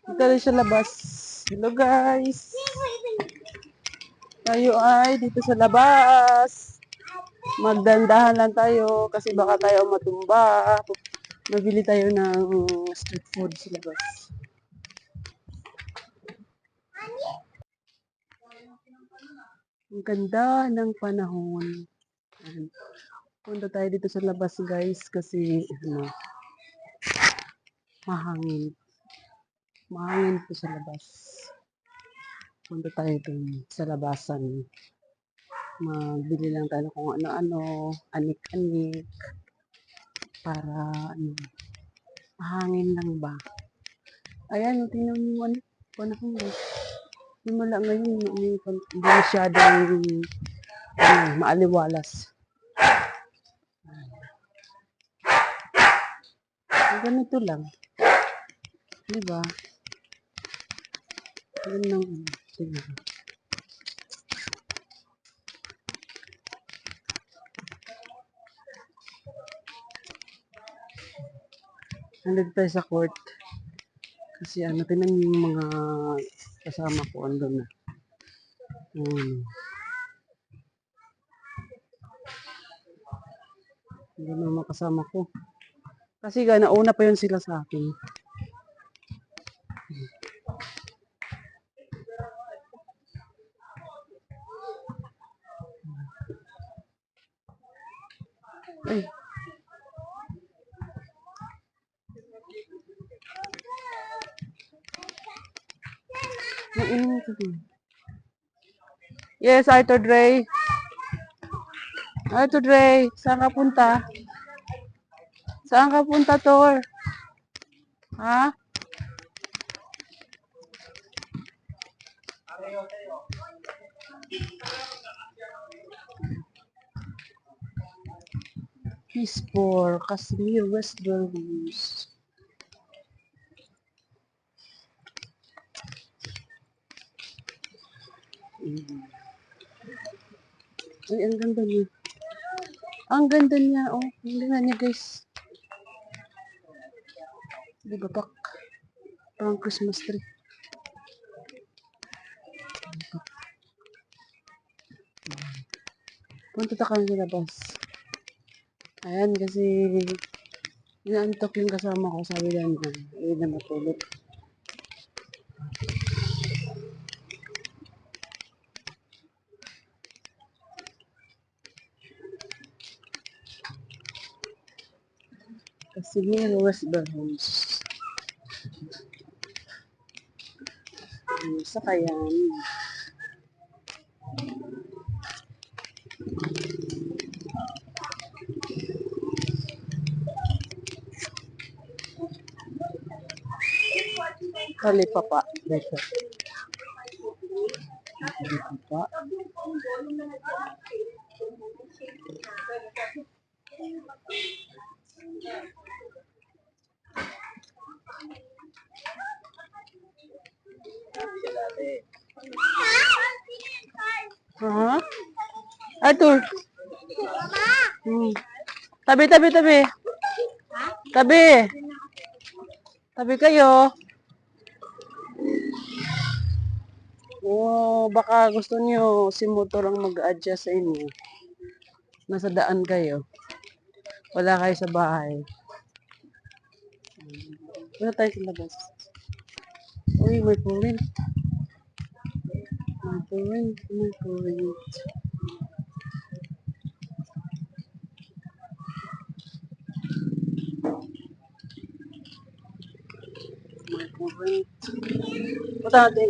Dito rin sa labas. Hello guys. Tayo ay dito sa labas. Magdandahan lang tayo kasi baka tayo matumba. Mabili tayo ng street food sa labas. Ang ganda ng panahon. Punta tayo dito sa labas guys kasi mahangin. Mahangin po sa labas. Punta tayo dun sa labasan. Magbili lang tayo kung ano-ano, anik-anik. Para mahangin lang ba. Ayan, tingnan mo panahon guys. Simula ngayon, hindi masyadong maaliwalas. Ganito lang. Diba? Ganun lang. Diba? Nandito tayo sa court. Kasi tingnan yung mga kasama ko. Andun na. Andun na mga kasama ko. Kasi nauna pa yun sila sa akin. Ay. Yes, Arthur Dre. Arthur Dre, saan ka punta? Saan ka punta, Tor? Ha? Peace for Casimir West Burgos. Ay, ang ganda niya. Ang ganda niya, oh. Ang ganda niya, guys. Di ba, pak? Parang Christmas tree. Punta ta kami sa labas. Ayan, kasi inaantok yung kasama ko. Sabi lang ayun na matulog. Casimir West Burgos. Sakayan. Talipapa. Dito. Talipapa. Ha? Arthur. Tabi, tabi, tabi. Tabi. Tabi kayo. Baka gusto niyo si motor ang mag-adjust sa inyo. Nasa daan kayo. Wala kayo sa bahay. Wala tayo sa labas. Uy, may current. May current. May current. May current. Punta natin.